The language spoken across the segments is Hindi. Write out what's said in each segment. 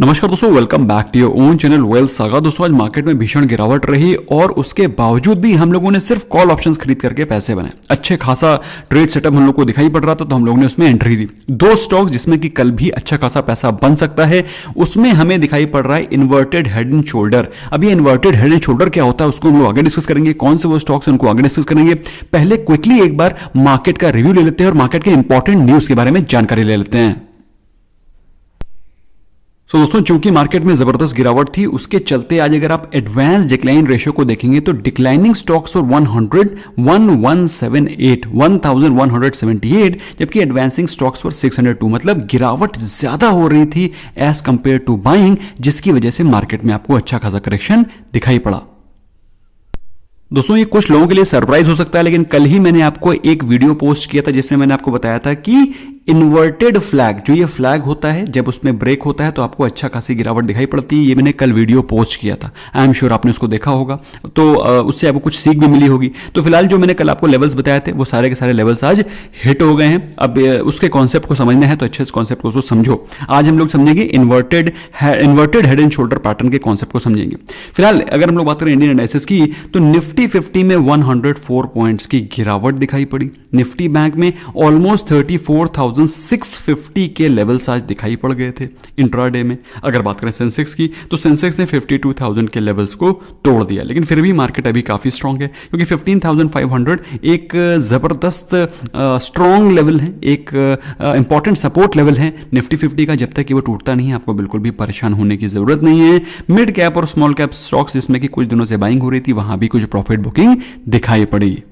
नमस्कार दोस्तों, welcome back to your own channel Wealth Saga. दोस्तों आज मार्केट में भीषण गिरावट रही और उसके बावजूद भी हम लोगों ने सिर्फ कॉल ऑप्शंस खरीद करके पैसे बनाए। अच्छे खासा ट्रेड सेटअप हम लोग को दिखाई पड़ रहा था तो हम लोगों ने उसमें एंट्री दी। दो स्टॉक जिसमें कि कल भी अच्छा खासा पैसा बन सकता है, उसमें हमें दिखाई पड़ रहा है इन्वर्टेड हेड एंड शोल्डर। अब ये इन्वर्टेड हेड एंड शोल्डर क्या होता है उसको हम लोग आगे डिस्कस करेंगे। कौन से वो स्टॉक्स हैं उनको आगे डिस्कस करेंगे। पहले क्विकली एक बार मार्केट का रिव्यू ले लेते हैं और मार्केट के इंपॉर्टेंट न्यूज के बारे में जानकारी ले लेते हैं। तो दोस्तों चूंकि मार्केट में जबरदस्त गिरावट थी, उसके चलते आज अगर आप एडवांस डिक्लाइन रेशियो को देखेंगे तो डिक्लाइनिंग स्टॉक्स फॉर 1178, जबकि एडवांसिंग स्टॉक्स फॉर 602। मतलब गिरावट ज्यादा हो रही थी एज कंपेयर टू बाइंग, जिसकी वजह से मार्केट में आपको अच्छा खासा करेक्शन दिखाई पड़ा। दोस्तों ये कुछ लोगों के लिए सरप्राइज हो सकता है, लेकिन कल ही मैंने आपको एक वीडियो पोस्ट किया था जिसमें मैंने आपको बताया था कि इन्वर्टेड फ्लैग, जो ये फ्लैग होता है जब उसमें ब्रेक होता है तो आपको अच्छा खासी गिरावट दिखाई पड़ती है। ये मैंने कल वीडियो पोस्ट किया था, आई एम श्योर आपने उसको देखा होगा, तो उससे आपको कुछ सीख भी मिली होगी। तो फिलहाल जो मैंने कल आपको लेवल्स बताए थे वो सारे के सारे लेवल्स आज हिट हो गए हैं। अब उसके कॉन्सेप्ट को समझना है तो अच्छे से कॉन्सेप्ट को समझो। आज हम लोग समझेंगे inverted head and shoulder pattern के कॉन्सेप्ट को समझेंगे। फिलहाल अगर हम लोग बात करें इंडियन एनालिसिस की, तो निफ्टी 50 में 104 पॉइंट्स की गिरावट दिखाई पड़ी। निफ्टी बैंक में ऑलमोस्ट 34,650 के लेवल्स आज दिखाई पड़ गए थे इंट्राडे में। अगर बात करें सेंसेक्स की, तो सेंसेक्स ने 52,000 के लेवल्स को तोड़ दिया, लेकिन फिर भी मार्केट अभी काफी स्ट्रांग है क्योंकि 15,500 एक जबरदस्त स्ट्रांग लेवल है, एक इंपॉर्टेंट सपोर्ट लेवल है निफ्टी 50 का। जब तक कि वो टूटता नहीं है आपको बिल्कुल भी परेशान होने की जरूरत नहीं है। मिड कैप और स्मॉल कैप स्टॉक्स जिसमें कि कुछ दिनों से बाइंग हो रही थी, वहां भी कुछ प्रॉफिट बुकिंग दिखाई पड़ी।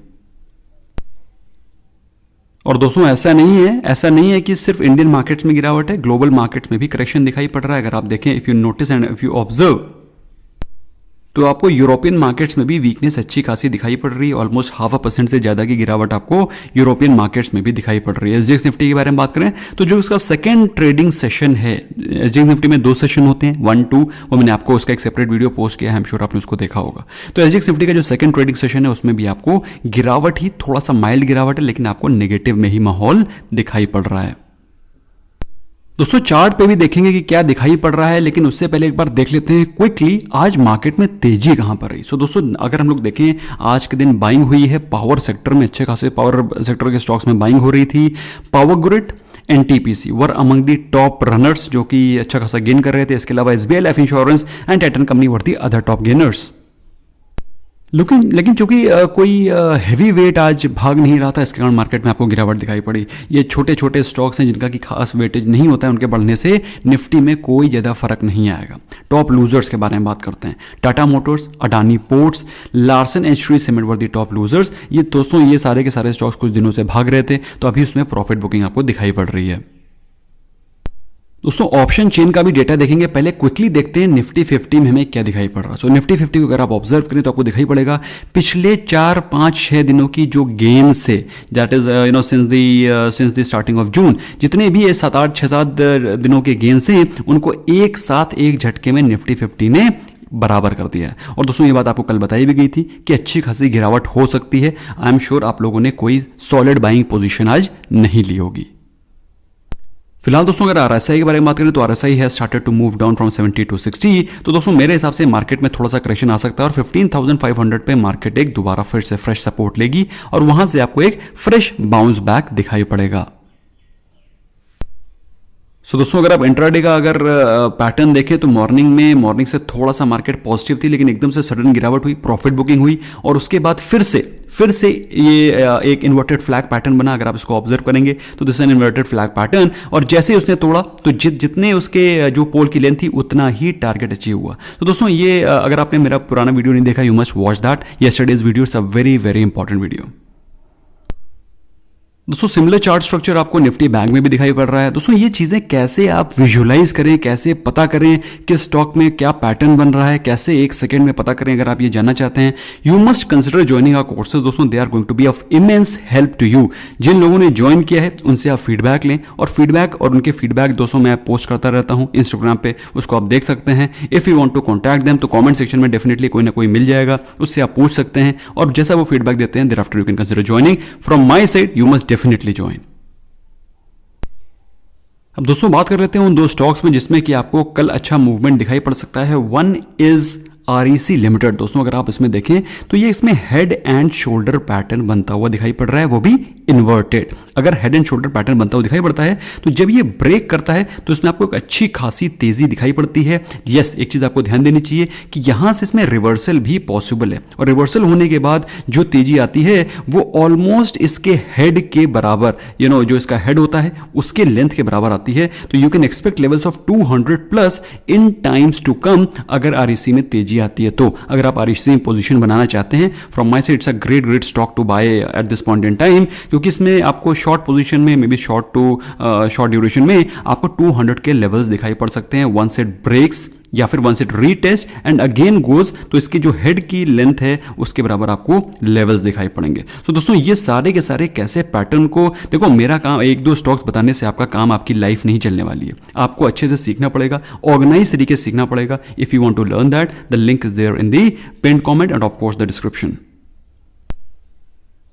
और दोस्तों ऐसा नहीं है कि सिर्फ इंडियन मार्केट्स में गिरावट है, ग्लोबल मार्केट्स में भी करेक्शन दिखाई पड़ रहा है। अगर आप देखें, if you notice and if you observe, तो आपको यूरोपियन मार्केट्स में भी वीकनेस अच्छी खासी दिखाई पड़ रही है। ऑलमोस्ट 0.5% से ज्यादा की गिरावट आपको यूरोपियन मार्केट्स में भी दिखाई पड़ रही है। एसजीएक्स निफ्टी के बारे में बात करें तो जो उसका सेकंड ट्रेडिंग सेशन है, एसजीएक्स निफ्टी में 2 सेशन होते हैं, 1, 2, वो मैंने आपको उसका एक सेपरेट वीडियो पोस्ट किया है, आई एम श्योर आपने उसको देखा होगा। तो एसजीएक्स निफ्टी का जो सेकंड ट्रेडिंग सेशन है उसमें भी आपको गिरावट ही, थोड़ा सा माइल्ड गिरावट है, लेकिन आपको नेगेटिव में ही माहौल दिखाई पड़ रहा है। दोस्तों चार्ट पे भी देखेंगे कि क्या दिखाई पड़ रहा है, लेकिन उससे पहले एक बार देख लेते हैं क्विकली आज मार्केट में तेजी कहां पर रही। दोस्तों अगर हम लोग देखें, आज के दिन बाइंग हुई है पावर सेक्टर में, अच्छे खासे पावर सेक्टर के स्टॉक्स में बाइंग हो रही थी। Power grid, NTPC were among the top runners, जो कि अच्छा खासा गेन कर रहे थे। इसके अलावा SBI life insurance and Titan company were the other top gainers. लेकिन चूंकि कोई हैवी वेट आज भाग नहीं रहा था, इसके कारण मार्केट में आपको गिरावट दिखाई पड़ी। ये छोटे छोटे स्टॉक्स हैं जिनका कि खास वेटेज नहीं होता है, उनके बढ़ने से निफ्टी में कोई ज़्यादा फर्क नहीं आएगा। टॉप लूजर्स के बारे में बात करते हैं। Tata Motors, Adani ports, Larsen and Shri cement were the top losers. ये दोस्तों ये सारे के सारे स्टॉक्स कुछ दिनों से भाग रहे थे, तो अभी उसमें प्रॉफिट बुकिंग आपको दिखाई पड़ रही है। दोस्तों ऑप्शन चेन का भी डेटा देखेंगे। पहले क्विकली देखते हैं निफ्टी 50 में हमें क्या दिखाई पड़ रहा है। सो निफ्टी 50 को अगर आप ऑब्जर्व करें तो आपको दिखाई पड़ेगा पिछले 4, 5, 6 दिनों की जो गेन्स है, that is since the starting of June, जितने भी ये 7, 8, 6, 7 दिनों के गेन्स हैं, उनको एक साथ एक झटके में निफ्टी 50 ने बराबर कर दिया है। और दोस्तों ये बात आपको कल बताई भी गई थी कि अच्छी खासी गिरावट हो सकती है। आई एम श्योर आप लोगों ने कोई सॉलिड बाइंग पोजीशन आज नहीं ली होगी। फिलहाल दोस्तों अगर आरएसआई के बारे में बात करें तो RSI has started to move down from 70 to 60। तो दोस्तों मेरे हिसाब से मार्केट में थोड़ा सा करेक्शन आ सकता है और 15,500 पे मार्केट एक दोबारा फिर से फ्रेश सपोर्ट लेगी और वहां से आपको एक फ्रेश बाउंस बैक दिखाई पड़ेगा। सो दोस्तों अगर आप इंट्राडे का अगर पैटर्न देखें तो मॉर्निंग से थोड़ा सा मार्केट पॉजिटिव थी, लेकिन एकदम से सडन गिरावट हुई, प्रॉफिट बुकिंग हुई और उसके बाद फिर से ये एक इन्वर्टेड फ्लैग पैटर्न बना। अगर आप इसको ऑब्जर्व करेंगे तो this an inverted flag pattern, और जैसे उसने तोड़ा तो जितने उसके जो पोल की लेंथ थी उतना ही टारगेट अचीव हुआ। तो दोस्तों ये अगर आपने मेरा पुराना वीडियो नहीं देखा, you must watch that. Yesterday's video is a very very important video. दोस्तों सिमिलर चार्ट स्ट्रक्चर आपको निफ्टी बैंक में भी दिखाई पड़ रहा है। दोस्तों ये चीजें कैसे आप विजुलाइज करें, कैसे पता करें कि स्टॉक में क्या पैटर्न बन रहा है, कैसे एक सेकंड में पता करें, अगर आप ये जानना चाहते हैं, you must consider joining our courses. दोस्तों they are going to be of immense help to you. जिन लोगों ने ज्वाइन किया है उनसे आप फीडबैक लें, और उनके फीडबैक दोस्तों मैं पोस्ट करता रहता हूं इंस्टाग्राम पे, उसको आप देख सकते हैं। If you want to contact them तो कॉमेंट सेक्शन में डेफिनेटली कोई ना कोई मिल जाएगा, उससे आप पूछ सकते हैं और जैसा वो फीडबैक देते हैं thereafter you can consider joining. From my side you must definitely join. अब दोस्तों बात कर लेते हैं उन दो स्टॉक्स में जिसमें कि आपको कल अच्छा मूवमेंट दिखाई पड़ सकता है। One is REC limited. दोस्तों अगर आप इसमें देखें तो ये इसमें हेड एंड शोल्डर पैटर्न बनता हुआ दिखाई पड़ रहा है, वो भी इन्वर्टेड। अगर हेड एंड शोल्डर पैटर्न बनता हुआ दिखाई पड़ता है तो जब ये ब्रेक करता है तो इसमें आपको एक अच्छी खासी तेजी दिखाई पड़ती है। यस, एक चीज आपको ध्यान देनी चाहिए कि यहां से इसमें रिवर्सल भी पॉसिबल है, और रिवर्सल होने के बाद जो तेजी आती है वो ऑलमोस्ट इसके हेड के बराबर, जो इसका हेड होता है उसके लेंथ के बराबर आती है। तो you can expect levels of 200 plus in times to come अगर REC में तेजी आती है तो। अगर आप REC में पोजीशन बनाना चाहते हैं, from my side it's a great stock to buy at this point in time, क्योंकि इसमें आपको शॉर्ट पोजीशन में, मे बी शॉर्ट ड्यूरेशन में आपको 200 के लेवल्स दिखाई पड़ सकते हैं। वंस इट ब्रेक्स या फिर once it retest and again goes, तो इसकी जो हेड की लेंथ है उसके बराबर आपको लेवल्स दिखाई पड़ेंगे। तो दोस्तों ये सारे के सारे कैसे पैटर्न को देखो, मेरा काम एक दो स्टॉक्स बताने से आपका काम, आपकी लाइफ नहीं चलने वाली है। आपको अच्छे से सीखना पड़ेगा, ऑर्गेनाइज तरीके से सीखना पड़ेगा। If you want to learn that, the link is there in the pinned comment and of course the description.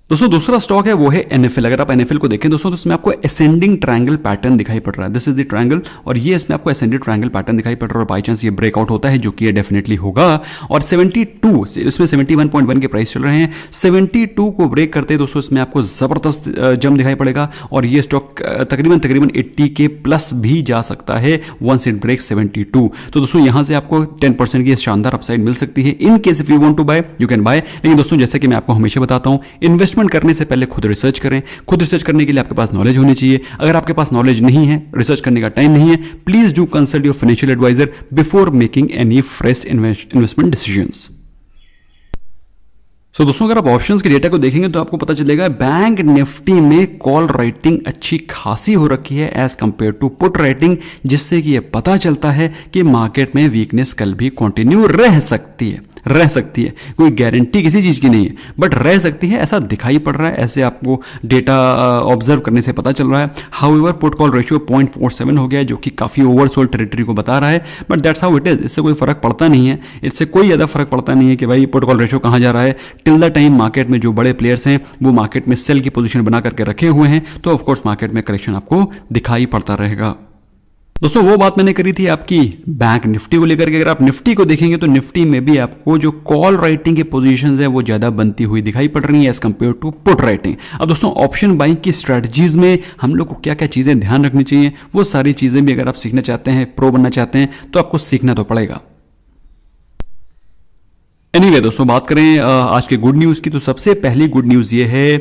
दोस्तों दूसरा स्टॉक है वो है NFL। अगर आप NFL को देखें दोस्तों तो इसमें आपको असेंडिंग ट्रायंगल पैटर्न दिखाई पड़ रहा है। दिस इज द ट्रायंगल, और ये इसमें आपको असेंडिंग ट्रायंगल पैटर्न दिखाई पड़ रहा है, और बाई चांस ये ब्रेकआउट होता है, जो कि ये डेफिनेटली होगा। और 72 इसमें 71.1 के प्राइस चल रहे हैं। 72 को ब्रेक करते हैं दोस्तों इसमें आपको जबरदस्त जंप दिखाई पड़ेगा, और ये स्टॉक तकरीबन 80 के प्लस भी जा सकता है वंस इट ब्रेक 72। तो दोस्तों यहां से आपको 10% की शानदार अपसाइड मिल सकती है। In case if you want to buy you can buy. लेकिन दोस्तों जैसे कि मैं आपको हमेशा बताता हूं, इन्वेस्टमेंट करने से पहले खुद रिसर्च करें। खुद रिसर्च करने के लिए आपके पास नॉलेज होनी चाहिए। अगर आपके पास नॉलेज नहीं है, रिसर्च करने का टाइम नहीं है, please do consult your financial advisor before making any fresh investment decisions. तो दोस्तों अगर आप ऑप्शंस के डेटा को देखेंगे तो आपको पता चलेगा बैंक निफ्टी में कॉल राइटिंग अच्छी खासी हो रखी है as compare to put writing, जिससे कि ये पता चलता है कि मार्केट में वीकनेस कल भी कंटिन्यू रह सकती है। कोई गारंटी किसी चीज की नहीं है, बट रह सकती है, ऐसा दिखाई पड़ रहा है, ऐसे आपको डेटा ऑब्जर्व करने से पता चल रहा है। हाउएवर पुट कॉल रेशियो 0.47 हो गया है, जो कि काफी ओवरसोल्ड टेरिटरी को बता रहा है, but that's how it is. इससे कोई फर्क पड़ता नहीं है, इससे कोई ज्यादा फर्क पड़ता नहीं है कि भाई पुट कॉल रेशियो कहां जा रहा है। टिल द टाइम मार्केट में जो बड़े प्लेयर्स हैं वो मार्केट में सेल की पोजीशन बना करके रखे हुए हैं, तो ऑफकोर्स मार्केट में करेक्शन आपको दिखाई पड़ता रहेगा। दोस्तों वो बात मैंने करी थी आपकी बैंक निफ्टी को लेकर के। अगर आप निफ्टी को देखेंगे तो निफ्टी में भी आपको जो कॉल राइटिंग के पोजीशंस है वो ज्यादा बनती हुई दिखाई पड़ रही है as compare to put writing. अब दोस्तों ऑप्शन बाइंग की स्ट्रेटजीज में हम लोग को क्या क्या चीजें ध्यान रखनी चाहिए, वो सारी चीजें भी अगर आप सीखना चाहते हैं, प्रो बनना चाहते हैं, तो आपको सीखना तो पड़ेगा। एनीवे दोस्तों बात करें आज के गुड न्यूज़ की, तो सबसे पहली गुड न्यूज़ ये है,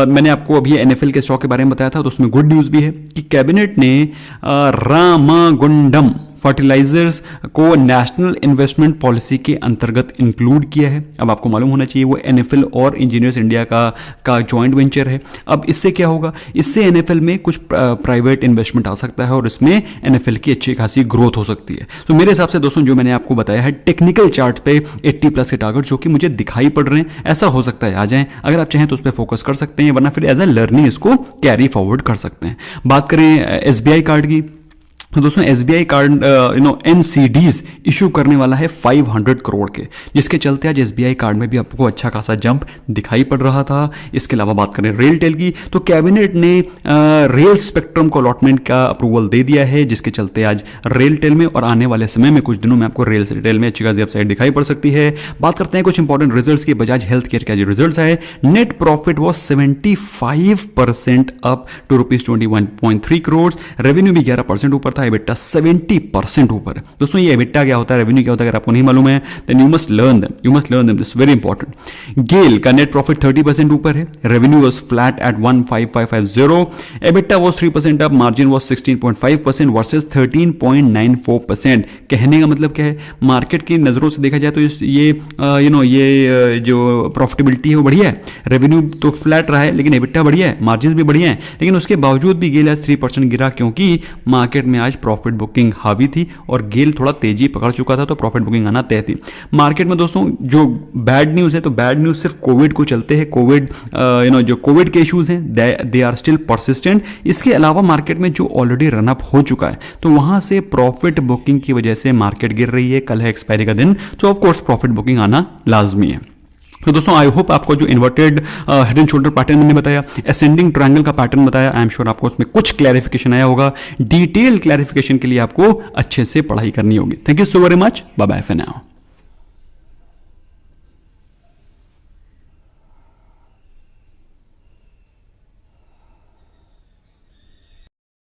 मैंने आपको अभी NFL के स्टॉक के बारे में बताया था, तो उसमें गुड न्यूज़ भी है कि कैबिनेट ने रामागुंडम फर्टिलाइजर्स को नेशनल इन्वेस्टमेंट पॉलिसी के अंतर्गत इंक्लूड किया है। अब आपको मालूम होना चाहिए वो NFL और इंजीनियर्स इंडिया का जॉइंट वेंचर है। अब इससे क्या होगा, इससे NFL में कुछ प्राइवेट इन्वेस्टमेंट आ सकता है और इसमें NFL की अच्छी खासी ग्रोथ हो सकती है। तो मेरे हिसाब से दोस्तों जो मैंने आपको बताया है टेक्निकल चार्ट पे 80 प्लस के टारगेट जो कि मुझे दिखाई पड़ रहे हैं, ऐसा हो सकता है आ जाए। अगर आप चाहें तो उस पर फोकस कर सकते हैं, वरना फिर एज ए लर्निंग इसको कैरी फॉरवर्ड कर सकते हैं। बात करें SBI कार्ड की, तो दोस्तों SBI कार्ड NCDs इशू करने वाला है 500 करोड़ के, जिसके चलते आज SBI कार्ड में भी आपको अच्छा खासा जंप दिखाई पड़ रहा था। इसके अलावा बात करें रेल टेल की, तो कैबिनेट ने रेल स्पेक्ट्रम को अलॉटमेंट का अप्रूवल दे दिया है, जिसके चलते आज रेल टेल में और आने वाले समय में कुछ दिनों में आपको रेल टेल में अच्छी खासी अपसाइड दिखाई पड़ सकती है। बात करते हैं कुछ इंपॉर्टेंट रिजल्ट्स की। बजाज हेल्थ केयर के रिजल्ट्स आए, net profit was 75% up to ₹21.3 crore, revenue भी 11% ऊपर था, EBITDA 70% ऊपर है। दोस्तों ये EBITDA क्या होता है, रेवेन्यू क्या होता है, अगर आपको नहीं मालूम है then you must learn them, this very important. GAIL का नेट प्रॉफिट 30% ऊपर है, revenue was flat at 15550, EBITDA was 3% up, margin was 16.5% versus 13.94%। कहने का मतलब क्या है, मार्केट की नजरों से देखा जाए तो ये जो प्रॉफिटेबिलिटी है वो बढ़िया है, रेवेन्यू तो फ्लैट रहा है लेकिन EBITDA बढ़िया है, मार्जिन भी बढ़िया है, लेकिन उसके बावजूद भी गेल आज 3% गिरा, क्योंकि मार्केट में आज प्रॉफिट बुकिंग हावी थी और गेल थोड़ा तेजी पकड़ चुका था, तो प्रॉफिट बुकिंग आना तय थी। मार्केट में दोस्तों जो बैड न्यूज है, तो बैड न्यूज सिर्फ कोविड को चलते हैं, कोविड जो कोविड के इश्यूज हैं दे आर स्टिल परसिस्टेंट। इसके अलावा मार्केट में जो ऑलरेडी रन अप हो चुका है, तो वहां से प्रॉफिट बुकिंग की वजह से मार्केट गिर रही है। कल है एक्सपायरी का दिन, तो ऑफ कोर्स प्रॉफिट बुकिंग आना लाजमी है। तो दोस्तों आई होप आपको जो inverted head and shoulder pattern मैंने बताया, असेंडिंग ट्रायंगल का पैटर्न बताया, आई एम श्योर आपको उसमें कुछ क्लैरिफिकेशन आया होगा। डिटेल क्लैरिफिकेशन के लिए आपको अच्छे से पढ़ाई करनी होगी। Thank you so very much, bye bye for now.